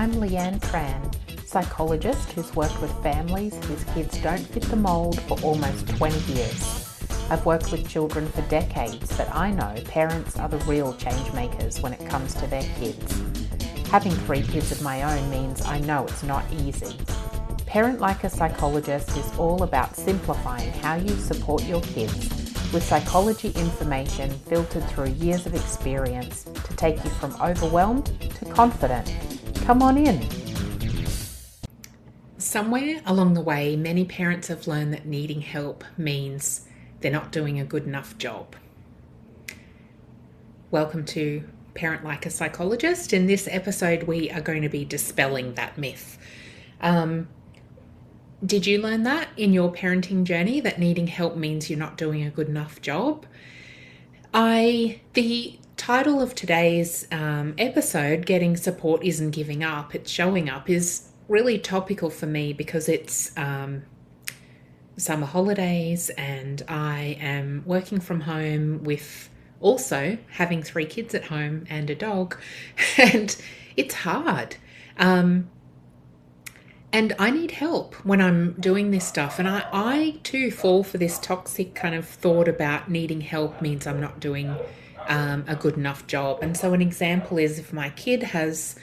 I'm Leanne Tran, psychologist who's worked with families whose kids don't fit the mould for almost 20 years. I've worked with children for decades, but I know parents are the real change makers when it comes to their kids. Having 3 kids of my own means I know it's not easy. Parent Like a Psychologist is all about simplifying how you support your kids with psychology information filtered through years of experience to take you from overwhelmed to confident. Come on in. Somewhere along the way, many parents have learned that needing help means they're not doing a good enough job. Welcome to Parent Like a Psychologist. In this episode, we are going to be dispelling that myth. Did you learn that in your parenting journey, that needing help means you're not doing a good enough job? The title of today's episode, Getting Support Isn't Giving Up, It's Showing Up, is really topical for me because it's summer holidays and I am working from home with also having 3 kids at home and a dog, and it's hard. And I need help when I'm doing this stuff. And I too fall for this toxic kind of thought about needing help means I'm not doing a good enough job. And so an example is if my kid has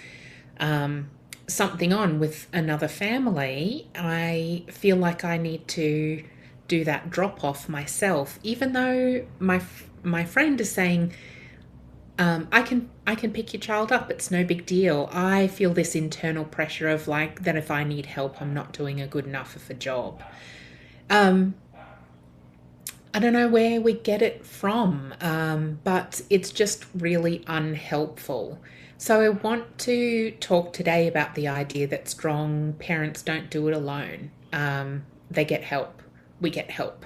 something on with another family, I feel like I need to do that drop off myself, even though my friend is saying, I can pick your child up, it's no big deal. I feel this internal pressure of like that if I need help, I'm not doing a good enough of a job. I don't know where we get it from, but it's just really unhelpful. So I want to talk today about the idea that strong parents don't do it alone. They get help. We get help.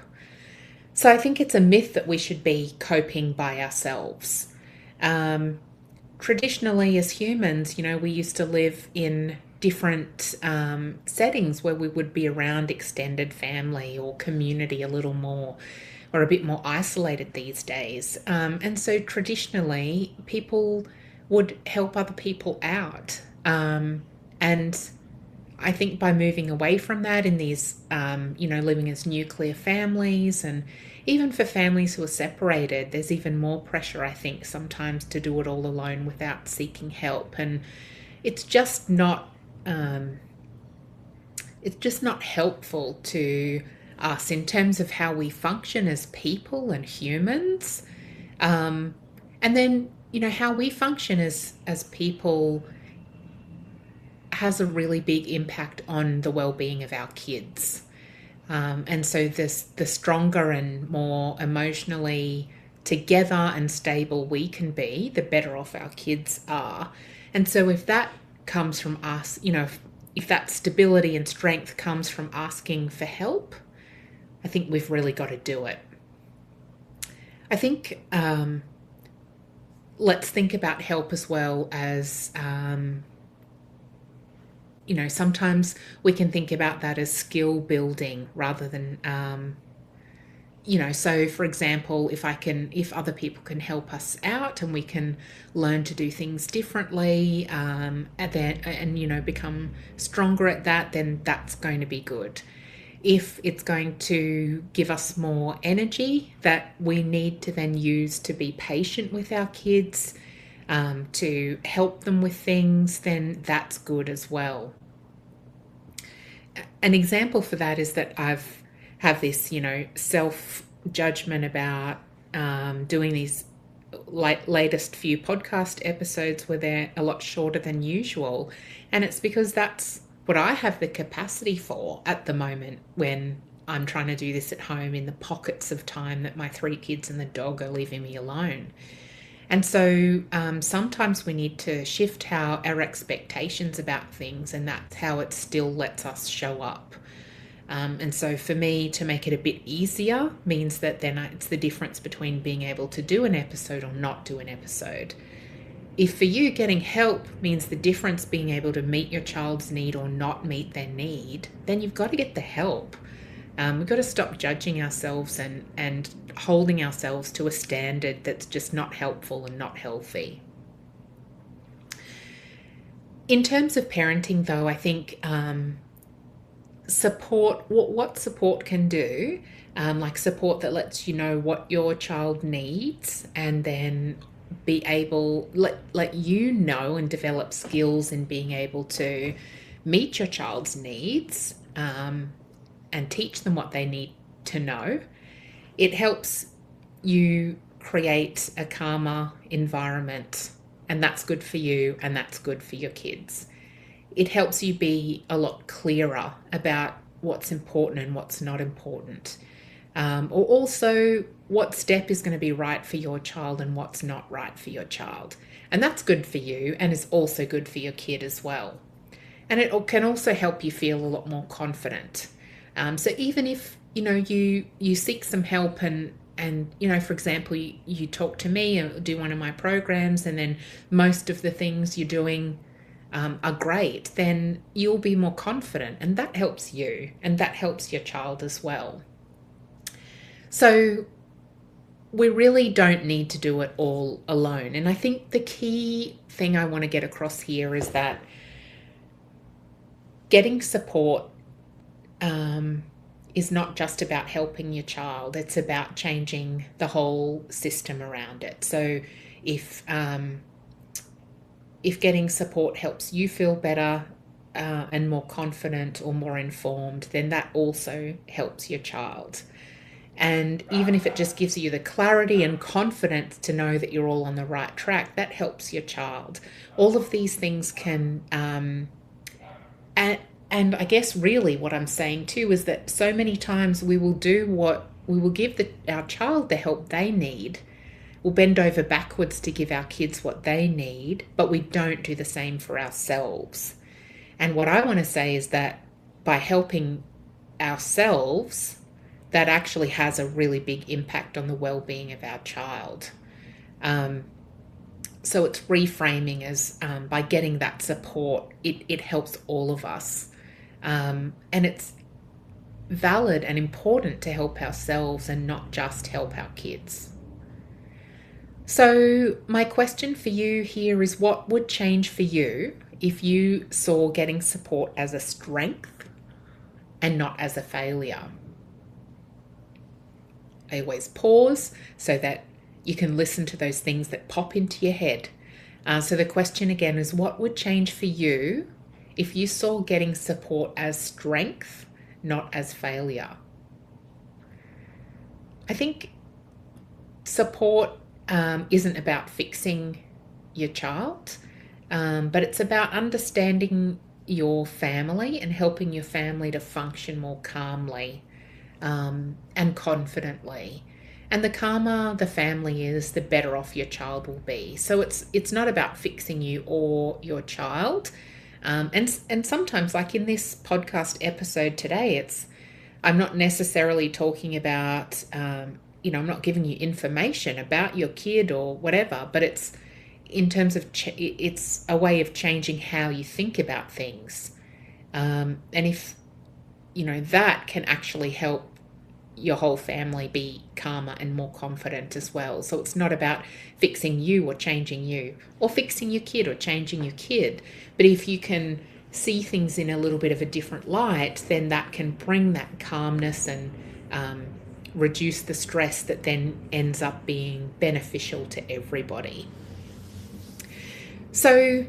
So I think it's a myth that we should be coping by ourselves. Traditionally as humans, we used to live in different settings where we would be around extended family or community a little more. We're a bit more isolated these days. And so traditionally people would help other people out. And I think by moving away from that in these, living as nuclear families, and even for families who are separated, there's even more pressure, I think, sometimes to do it all alone without seeking help. And it's just not helpful to us in terms of how we function as people and humans. And then, how we function as people has a really big impact on the well-being of our kids. And so the stronger and more emotionally together and stable we can be, the better off our kids are. And so if that comes from us, if that stability and strength comes from asking for help, I think we've really got to do it. I think let's think about help as well as sometimes we can think about that as skill building rather than, so for example, if other people can help us out and we can learn to do things differently, and become stronger at that, then that's going to be good. If it's going to give us more energy that we need to then use to be patient with our kids, to help them with things, then that's good as well. An example for that is that I've have this, self-judgment about doing these latest few podcast episodes where they're a lot shorter than usual. And it's because that's what I have the capacity for at the moment when I'm trying to do this at home in the pockets of time that my 3 kids and the dog are leaving me alone. And so sometimes we need to shift our expectations about things, and that's how it still lets us show up. And so for me, to make it a bit easier means that then it's the difference between being able to do an episode or not do an episode. If for you getting help means the difference being able to meet your child's need or not meet their need, then you've got to get the help. We've got to stop judging ourselves and holding ourselves to a standard that's just not helpful and not healthy. In terms of parenting, though, I think support, what support can do, like support that lets you know what your child needs, and then be able, let you know and develop skills in being able to meet your child's needs, and teach them what they need to know. It helps you create a calmer environment, and that's good for you and that's good for your kids. It helps you be a lot clearer about what's important and what's not important. Or also what step is going to be right for your child and what's not right for your child. And that's good for you, and is also good for your kid as well. And it can also help you feel a lot more confident. So even if, you seek some help, and for example, you talk to me or do one of my programs, and then most of the things you're doing are great, then you'll be more confident, and that helps you and that helps your child as well. So we really don't need to do it all alone. And I think the key thing I want to get across here is that getting support is not just about helping your child, it's about changing the whole system around it. So if getting support helps you feel better and more confident or more informed, then that also helps your child. And even if it just gives you the clarity and confidence to know that you're all on the right track, that helps your child. All of these things can, and I guess really what I'm saying too is that so many times we will give our child the help they need. We'll bend over backwards to give our kids what they need, but we don't do the same for ourselves. And what I want to say is that by helping ourselves, that actually has a really big impact on the well-being of our child. So it's reframing as by getting that support, it helps all of us. And it's valid and important to help ourselves and not just help our kids. So my question for you here is, what would change for you if you saw getting support as a strength and not as a failure? I always pause so that you can listen to those things that pop into your head. So the question again is, what would change for you if you saw getting support as strength, not as failure? I think support isn't about fixing your child, but it's about understanding your family and helping your family to function more calmly and confidently. And the calmer the family is, the better off your child will be. So it's not about fixing you or your child. And sometimes, like in this podcast episode today, I'm not necessarily talking about, I'm not giving you information about your kid or whatever, but it's in terms of, it's a way of changing how you think about things. And if, that can actually help your whole family be calmer and more confident as well. So it's not about fixing you or changing you, or fixing your kid or changing your kid. But if you can see things in a little bit of a different light, then that can bring that calmness and reduce the stress that then ends up being beneficial to everybody. So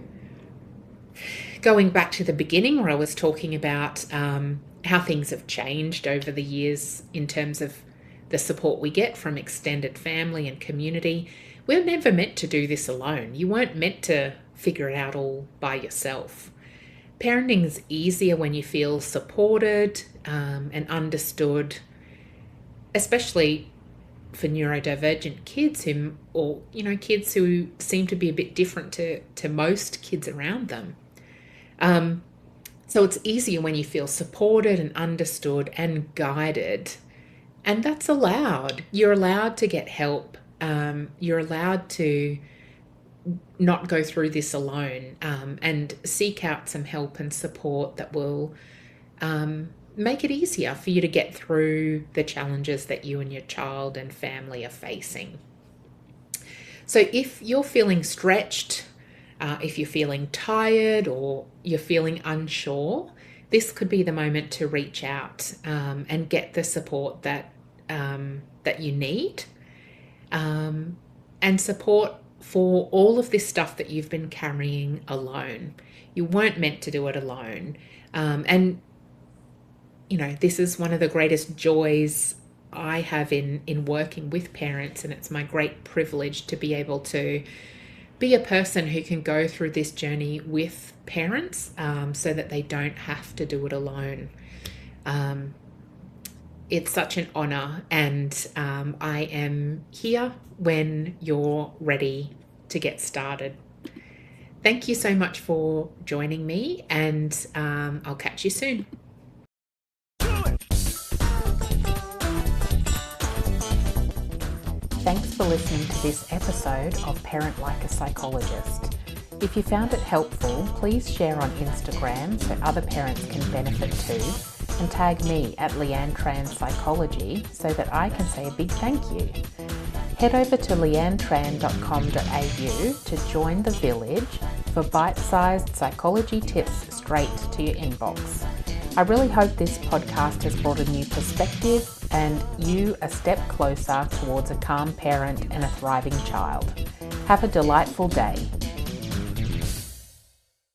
going back to the beginning where I was talking about how things have changed over the years in terms of the support we get from extended family and community, we're never meant to do this alone. You weren't meant to figure it out all by yourself. Parenting is easier when you feel supported and understood, especially for neurodivergent kids kids who seem to be a bit different to most kids around them. So it's easier when you feel supported and understood and guided, and that's allowed. You're allowed to get help. You're allowed to not go through this alone, and seek out some help and support that will make it easier for you to get through the challenges that you and your child and family are facing. So if you're feeling stretched If you're feeling tired or you're feeling unsure, this could be the moment to reach out and get the support that you need, and support for all of this stuff that you've been carrying alone. You weren't meant to do it alone. And, this is one of the greatest joys I have in working with parents, and it's my great privilege to be able to be a person who can go through this journey with parents so that they don't have to do it alone. It's such an honor, and I am here when you're ready to get started. Thank you so much for joining me, and I'll catch you soon. Thanks for listening to this episode of Parent Like a Psychologist. If you found it helpful, please share on Instagram so other parents can benefit too, and tag me at Leanne Psychology so that I can say a big thank you. Head over to leannetran.com.au to join the village for bite-sized psychology tips straight to your inbox. I really hope this podcast has brought a new perspective and you a step closer towards a calm parent and a thriving child. Have a delightful day.